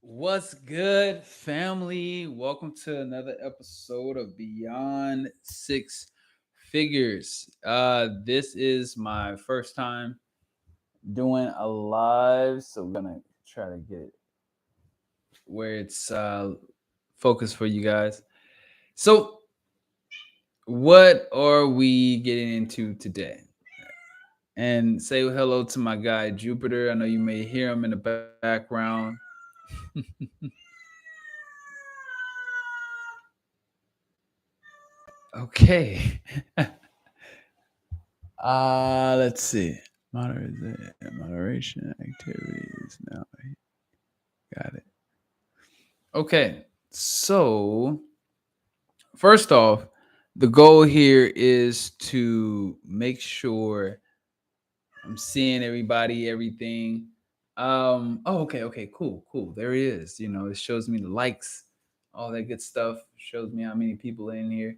What's good, family? Welcome to another episode of Beyond Six Figures. This is my first time doing a live, so we're gonna try to get it where it's focused for you guys. So, what are we getting into today? And say hello to my guy Jupiter. I know you may hear him in the background. Okay. Let's see. Moderation activities. Now, got it. Okay. So, first off, the goal here is to make sure I'm seeing everybody, everything. Okay, cool. There he is. It shows me the likes, all that good stuff. Shows me how many people are in here.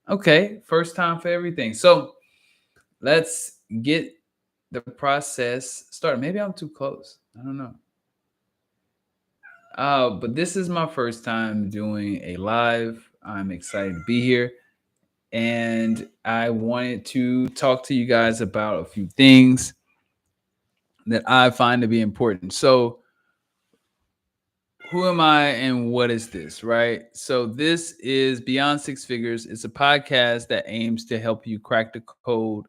Okay, first time for everything. So, let's get the process started. Maybe I'm too close. I don't know. But this is my first time doing a live. I'm excited to be here. And I wanted to talk to you guys about a few things that I find to be important. So, who am I and what is this, right? So, this is Beyond Six Figures. It's a podcast that aims to help you crack the code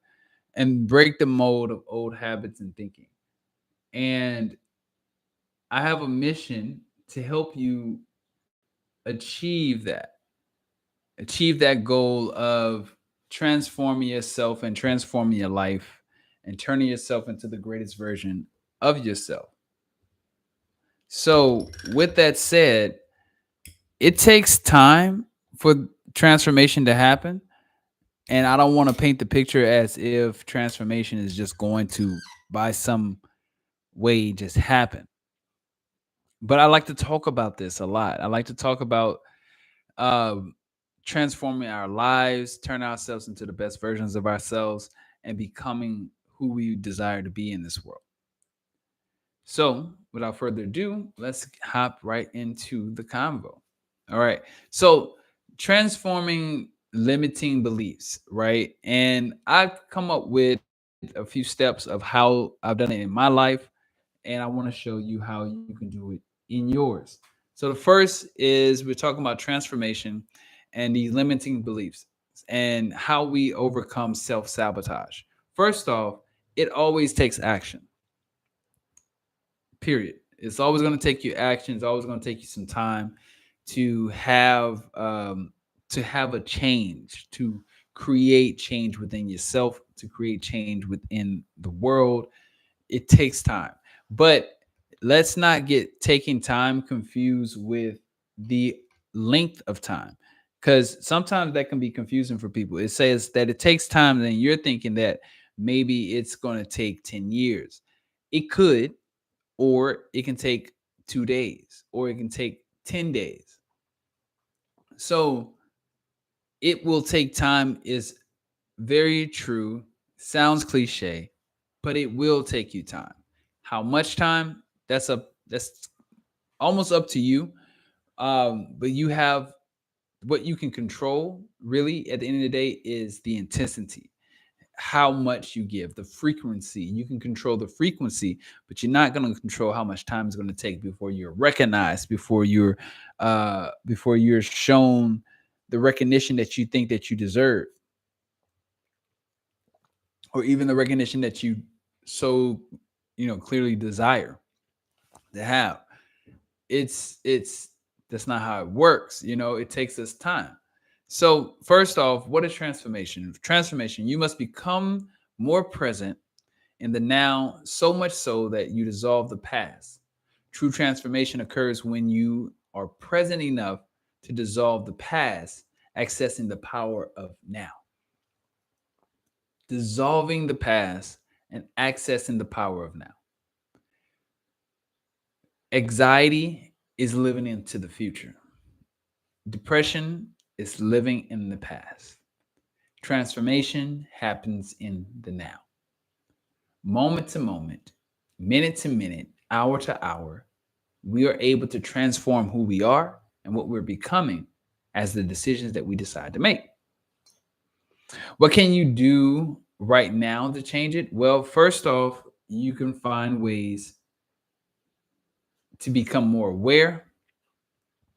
and break the mold of old habits and thinking. And I have a mission to help you achieve that, achieve that goal of transforming yourself and transforming your life and turning yourself into the greatest version of yourself. So, with that said, it takes time for transformation to happen. And I don't want to paint the picture as if transformation is just going to, by some way, just happen. But I like to talk about this a lot. I like to talk about um, transforming our lives, turn ourselves into the best versions of ourselves, and becoming who we desire to be in this world. So, without further ado, let's hop right into the convo. All right. So, transforming limiting beliefs, right? And I've come up with a few steps of how I've done it in my life, and I want to show you how you can do it in yours. So the first is we're talking about transformation and the limiting beliefs and how we overcome self-sabotage. First off, it always takes action. Period. It's always going to take you action. It's always going to take you some time to have a change, to create change within yourself, to create change within the world. It takes time. But let's not get taking time confused with the length of time, because sometimes that can be confusing for people. It says that it takes time, then you're thinking that maybe it's going to take 10 years. It could, or it can take 2 days, or it can take 10 days. So it will take time is very true, sounds cliche, but it will take you time. How much time? That's almost up to you. But you have what you can control. Really, at the end of the day, is the intensity, how much you give, the frequency. You can control the frequency, but you're not going to control how much time it's going to take before you're recognized, before you're shown the recognition that you think that you deserve, or even the recognition that you so clearly desire to have. It's That's not how it works. It takes us time. So first off, what is transformation? Transformation, you must become more present in the now, so much so that you dissolve the past. True transformation occurs when you are present enough to dissolve the past, accessing the power of now. Dissolving the past and accessing the power of now. Anxiety is living into the future. Depression is living in the past. Transformation happens in the now. Moment to moment, minute to minute, hour to hour, we are able to transform who we are and what we're becoming as the decisions that we decide to make. What can you do right now to change it? Well, first off, you can find ways to become more aware.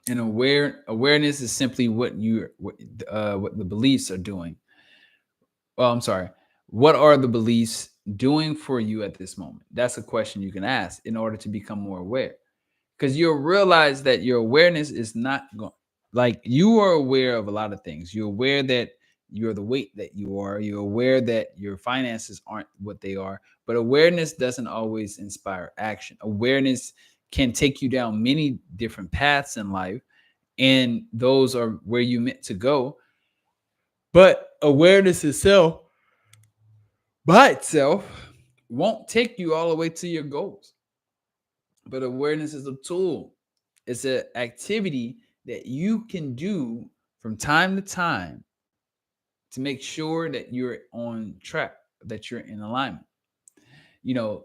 And awareness is simply what the beliefs are doing. Well, I'm sorry. What are the beliefs doing for you at this moment? That's a question you can ask in order to become more aware. Because you'll realize that your awareness is not going, like, you are aware of a lot of things. You're aware that you're the weight that you are. You're aware that your finances aren't what they are. But awareness doesn't always inspire action. Awareness can take you down many different paths in life, and those are where you meant to go. But awareness itself, by itself, won't take you all the way to your goals. But awareness is a tool. It's an activity that you can do from time to time to make sure that you're on track, that you're in alignment.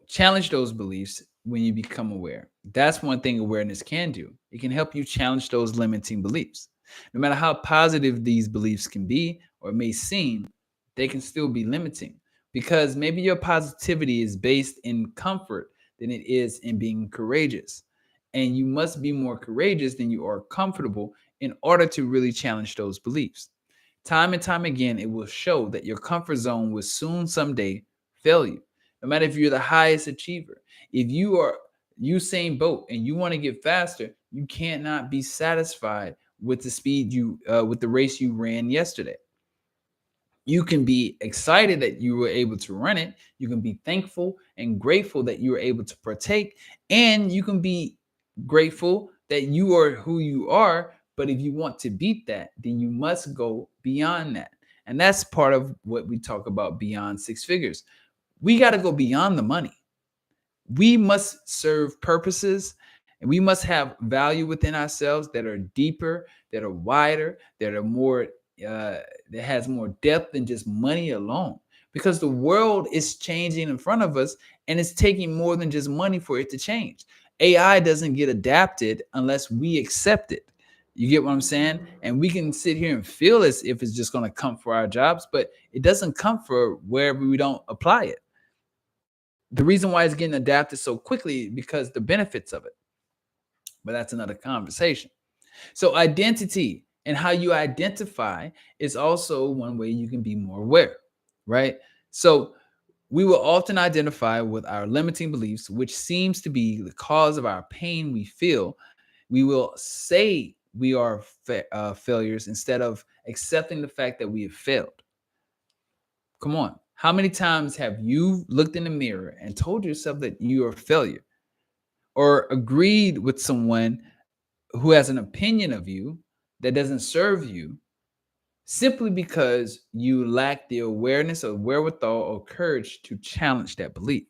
Challenge those beliefs when you become aware. That's one thing awareness can do. It can help you challenge those limiting beliefs. No matter how positive these beliefs can be or may seem, they can still be limiting, because maybe your positivity is based in comfort than it is in being courageous. And you must be more courageous than you are comfortable in order to really challenge those beliefs. Time and time again, it will show that your comfort zone will soon someday fail you. No matter if you're the highest achiever, if you are Usain Bolt and you want to get faster, you cannot be satisfied with the speed with the race you ran yesterday. You can be excited that you were able to run it. You can be thankful and grateful that you were able to partake, and you can be grateful that you are who you are. But if you want to beat that, then you must go beyond that. And that's part of what we talk about beyond six figures. We got to go beyond the money. We must serve purposes, and we must have value within ourselves that are deeper, that are wider, that are more that has more depth than just money alone. Because the world is changing in front of us, and it's taking more than just money for it to change. AI doesn't get adapted unless we accept it. You get what I'm saying? And we can sit here and feel as if it's just going to come for our jobs, but it doesn't come for wherever we don't apply it. The reason why it's getting adapted so quickly because the benefits of it. But that's another conversation. So identity and how you identify is also one way you can be more aware, right? So we will often identify with our limiting beliefs, which seems to be the cause of our pain we feel. We will say we are failures instead of accepting the fact that we have failed. Come on. How many times have you looked in the mirror and told yourself that you are a failure, or agreed with someone who has an opinion of you that doesn't serve you, simply because you lack the awareness or wherewithal or courage to challenge that belief?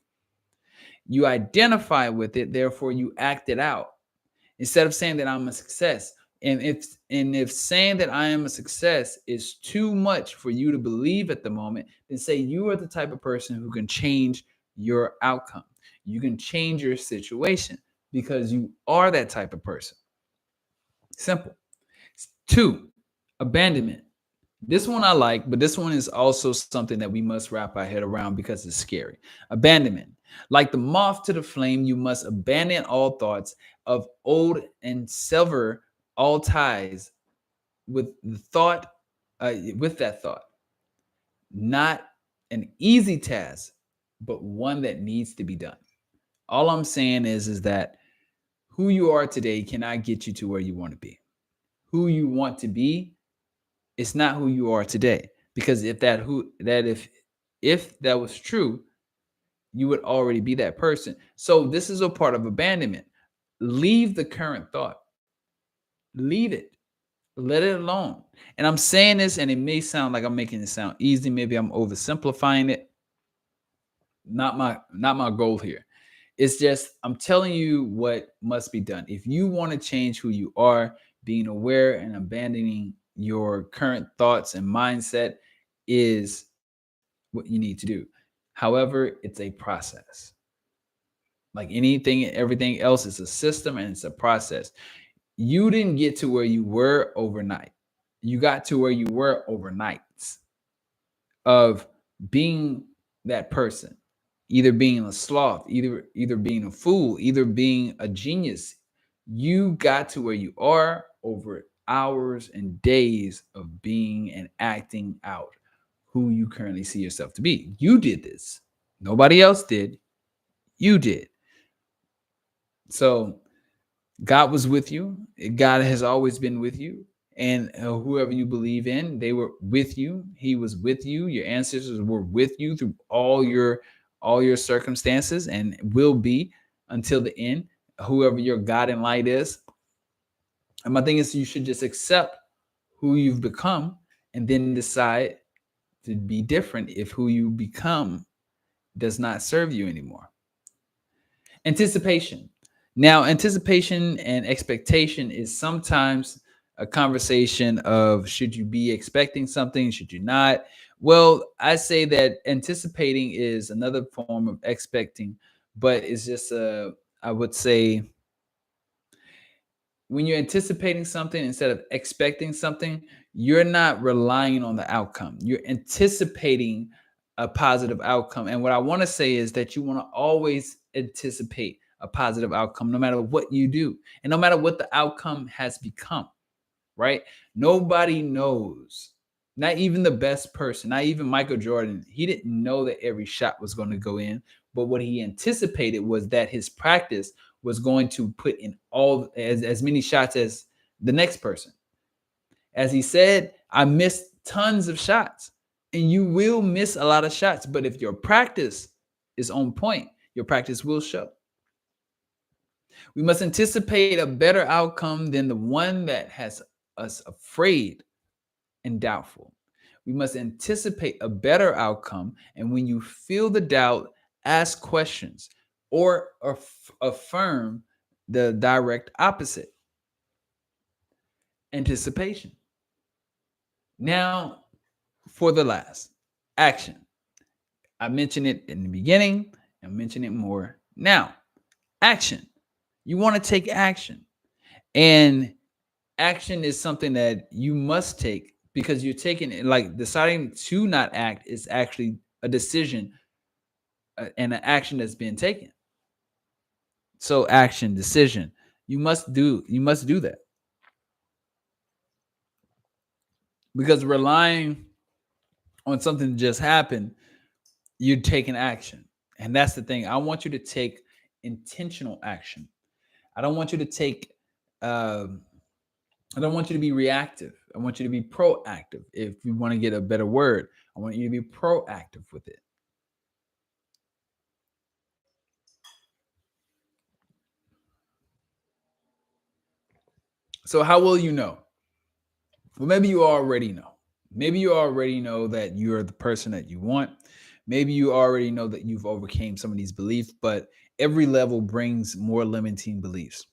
You identify with it, therefore you act it out. Instead of saying that I'm a success, and if saying that I am a success is too much for you to believe at the moment, then say you are the type of person who can change your outcome. You can change your situation because you are that type of person. Simple. Two, abandonment. This one I like, but this one is also something that we must wrap our head around because it's scary. Abandonment. Like the moth to the flame, you must abandon all thoughts of old and sever all ties with the thought, with that thought. Not an easy task, but one that needs to be done. All I'm saying is that who you are today cannot get you to where you want to be. Who you want to be, it's not who you are today. Because if that was true, you would already be that person. So this is a part of abandonment. Leave the current thought. Leave it. Let it alone. And I'm saying this, and it may sound like I'm making it sound easy. Maybe I'm oversimplifying it. Not my goal here. It's just I'm telling you what must be done. If you want to change who you are, being aware and abandoning your current thoughts and mindset is what you need to do. However, it's a process. Like anything, everything else is a system and it's a process. You didn't get to where you were overnight. You got to where you were overnights of being that person, either being a sloth, either being a fool, either being a genius. You got to where you are over hours and days of being and acting out who you currently see yourself to be. You did this. Nobody else did. You did. So God was with you. God has always been with you. And whoever you believe in, they were with you. He was with you. Your ancestors were with you through all your circumstances and will be until the end. Whoever your God and light is. And my thing is, you should just accept who you've become and then decide to be different if who you become does not serve you anymore. Anticipation. Now, anticipation and expectation is sometimes a conversation of should you be expecting something, should you not? Well, I say that anticipating is another form of expecting, but it's just I would say when you're anticipating something instead of expecting something, you're not relying on the outcome. You're anticipating a positive outcome. And what I want to say is that you want to always anticipate a positive outcome no matter what you do and no matter what the outcome has become, right? Nobody knows, not even the best person, not even Michael Jordan. He didn't know that every shot was going to go in, but what he anticipated was that his practice was going to put in all as many shots as the next person. As he said, I missed tons of shots, and you will miss a lot of shots, but if your practice is on point, your practice will show. We must anticipate a better outcome than the one that has us afraid and doubtful. We must anticipate a better outcome. And when you feel the doubt, ask questions or affirm the direct opposite. Anticipation. Now, for the last action. I mentioned it in the beginning and mention it more now. Action. You want to take action. And action is something that you must take because you're taking it, like deciding to not act is actually a decision and an action that's being taken. So action, decision, you must do that, because relying on something to just happen, you're taking action. And that's the thing. I want you to take intentional action. I don't want you to take um I don't want you to be reactive. I want you to be proactive. If you want to get a better word, I want you to be proactive with it. So, how will you know? Well, maybe you already know. Maybe you already know that you're the person that you want. Maybe you already know that you've overcame some of these beliefs, but every level brings more limiting beliefs.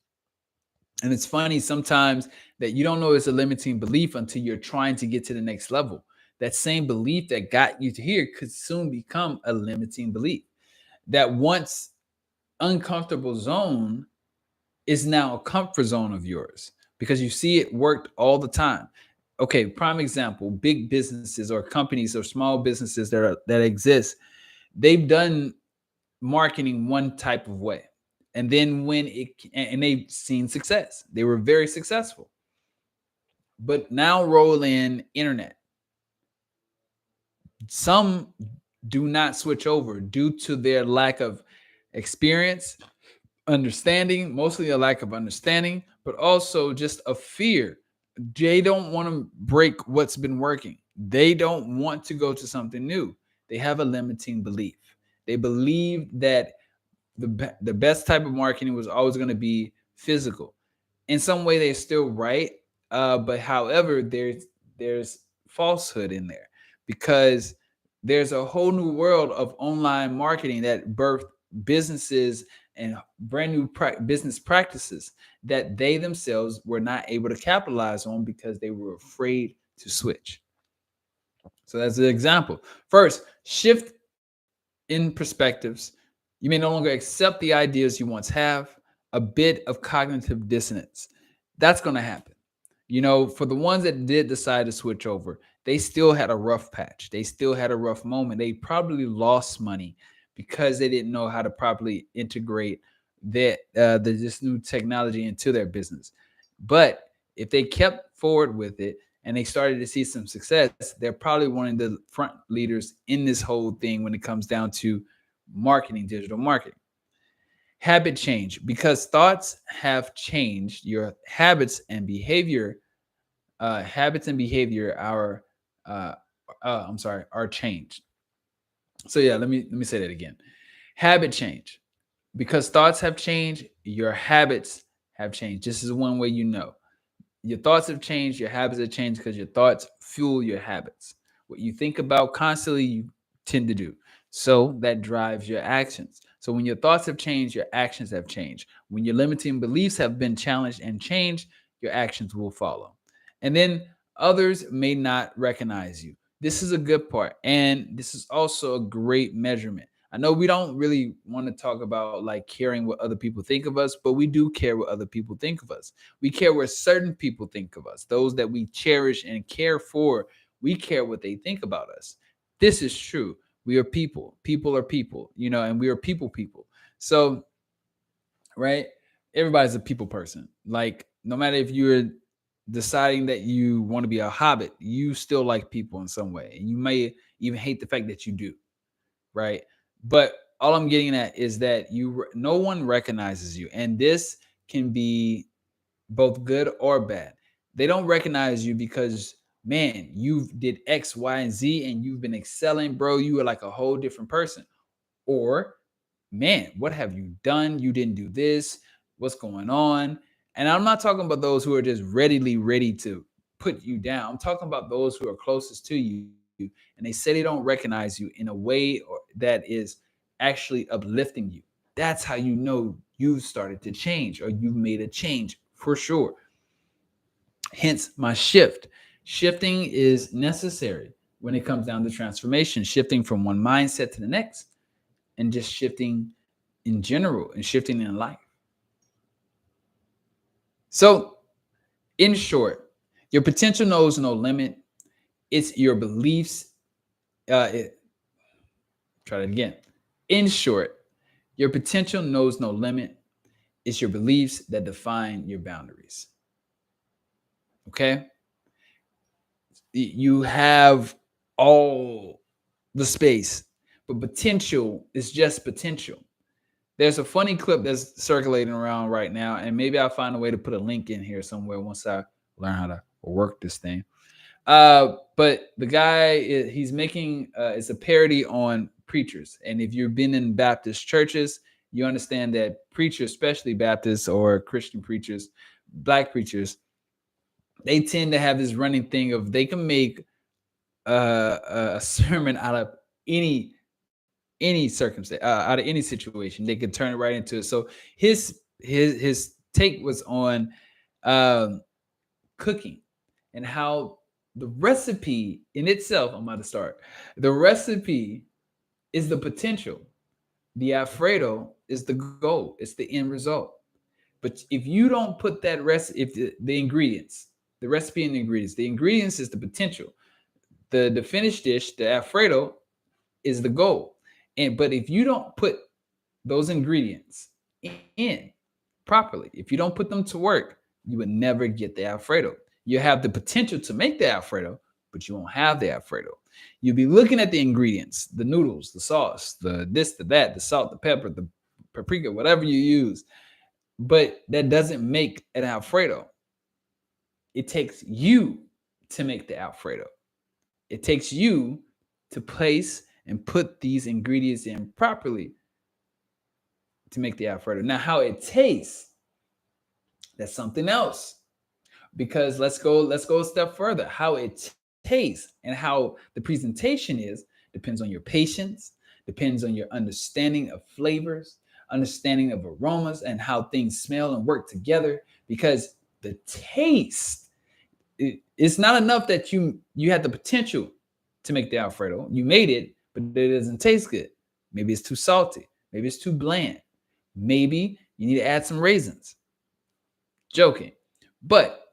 And it's funny sometimes that you don't know it's a limiting belief until you're trying to get to the next level. That same belief that got you to here could soon become a limiting belief. That once uncomfortable zone is now a comfort zone of yours because you see it worked all the time. Okay, prime example, big businesses or companies or small businesses that exist, they've done marketing one type of way. And then and they've seen success. They were very successful. But now roll in internet. Some do not switch over due to their lack of experience, understanding, mostly a lack of understanding, but also just a fear. They don't want to break what's been working. They don't want to go to something new. They have a limiting belief. They believe that the best type of marketing was always going to be physical. In some way, they're still right, but however, there's falsehood in there because there's a whole new world of online marketing that birthed businesses and brand new business practices that they themselves were not able to capitalize on because they were afraid to switch. So that's an example. First, shift in perspectives. You may no longer accept the ideas you once have, a bit of cognitive dissonance. That's going to happen. For the ones that did decide to switch over, they still had a rough patch. They still had a rough moment. They probably lost money because they didn't know how to properly integrate this new technology into their business. But if they kept forward with it and they started to see some success, they're probably one of the front leaders in this whole thing when it comes down to marketing, digital marketing. Habit change, because thoughts have changed, your habits and behavior are changed. So yeah, let me say that again. Habit change, because thoughts have changed, your habits have changed. This is one way your thoughts have changed, your habits have changed, because your thoughts fuel your habits. What you think about constantly, you tend to do. So that drives your actions. So when your thoughts have changed, your actions have changed. When your limiting beliefs have been challenged and changed, your actions will follow. And then others may not recognize you. This is a good part. And this is also a great measurement. I know we don't really want to talk about like caring what other people think of us, but we do care what other people think of us. We care what certain people think of us, those that we cherish and care for. We care what they think about us. This is true. We are people. People are people, and we are people. So, right? Everybody's a people person. Like, no matter if you're deciding that you want to be a hobbit, you still like people in some way. And you may even hate the fact that you do, right? But all I'm getting at is that no one recognizes you. And this can be both good or bad. They don't recognize you because, man, you did X, Y, and Z and you've been excelling, bro. You are like a whole different person. Or, man, what have you done? You didn't do this. What's going on? And I'm not talking about those who are just ready to put you down. I'm talking about those who are closest to you and they say they don't recognize you in a way that is actually uplifting you. That's how you know you've started to change or you've made a change for sure. Hence my shift. Shifting is necessary when it comes down to transformation, shifting from one mindset to the next, and just shifting in general and shifting in life. So, in short, your potential knows no limit. It's your beliefs. Try that again. In short, your potential knows no limit. It's your beliefs that define your boundaries. Okay? You have all the space, but potential is just potential. There's a funny clip that's circulating around right now, and maybe I'll find a way to put a link in here somewhere once I learn how to work this thing. But the guy, he's making it's a parody on preachers, and if you've been in Baptist churches, you understand that preachers, especially Baptists or Christian preachers, black preachers, they tend to have this running thing of they can make a sermon out of any circumstance, out of any situation. They can turn it right into it. So his take was on um, cooking and how the recipe in itself. I'm about to start. The recipe is the potential. The Alfredo is the goal. It's the end result. But if you don't put that if the ingredients, the recipe and the ingredients is the potential. The finished dish, the Alfredo, is the goal. But if you don't put those ingredients in properly, if you don't put them to work, you would never get the Alfredo. You have the potential to make the Alfredo, but you won't have the Alfredo. You'll be looking at the ingredients, the noodles, the sauce, the this, the that, the salt, the pepper, the paprika, whatever you use. But that doesn't make an Alfredo. It takes you to make the Alfredo. It takes you to place and put these ingredients in properly to make the Alfredo. Now, how it tastes, that's something else. Because let's go a step further. How it tastes and how the presentation is depends on your patience, depends on your understanding of flavors, understanding of aromas, and how things smell and work together. Because the taste, it's not enough that you had the potential to make the Alfredo. You made it, but it doesn't taste good. Maybe it's too salty. Maybe it's too bland. Maybe you need to add some raisins. Joking. But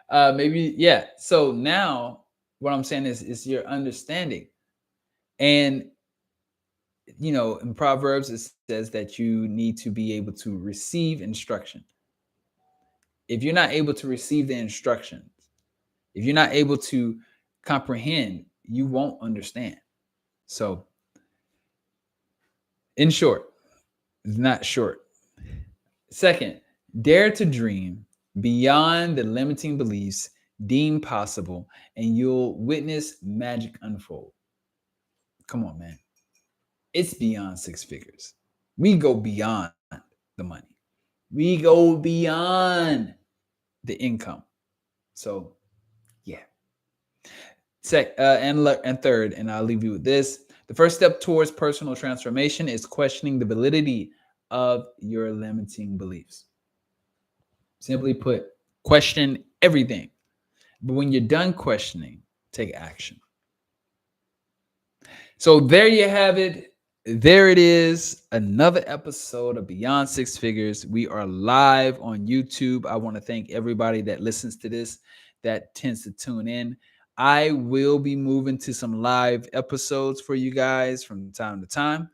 maybe, yeah. So now what I'm saying is your understanding. And in Proverbs it says that you need to be able to receive instruction. If you're not able to receive the instructions, if you're not able to comprehend, you won't understand. So, in short, it's not short. Second, dare to dream beyond the limiting beliefs deemed possible, and you'll witness magic unfold. Come on, man. It's beyond six figures. We go beyond the money. We go beyond the income. So, yeah. And third, and I'll leave you with this. The first step towards personal transformation is questioning the validity of your limiting beliefs. Simply put, question everything. But when you're done questioning, take action. So there you have it. There it is. Another episode of Beyond Six Figures. We are live on YouTube. I want to thank everybody that listens to this, that tends to tune in. I will be moving to some live episodes for you guys from time to time,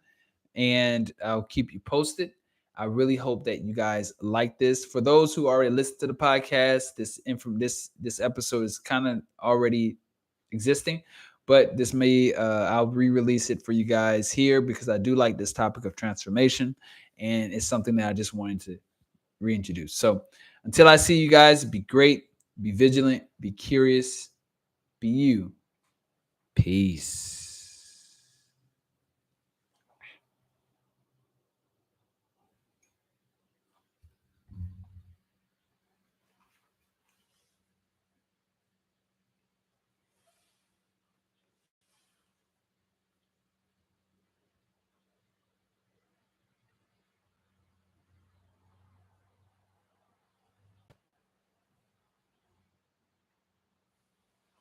and I'll keep you posted. I really hope that you guys like this. For those who already listen to the podcast, this episode is kind of already existing, but this may I'll re-release it for you guys here because I do like this topic of transformation, and it's something that I just wanted to reintroduce. So until I see you guys, be great, be vigilant, be curious, be you. Peace.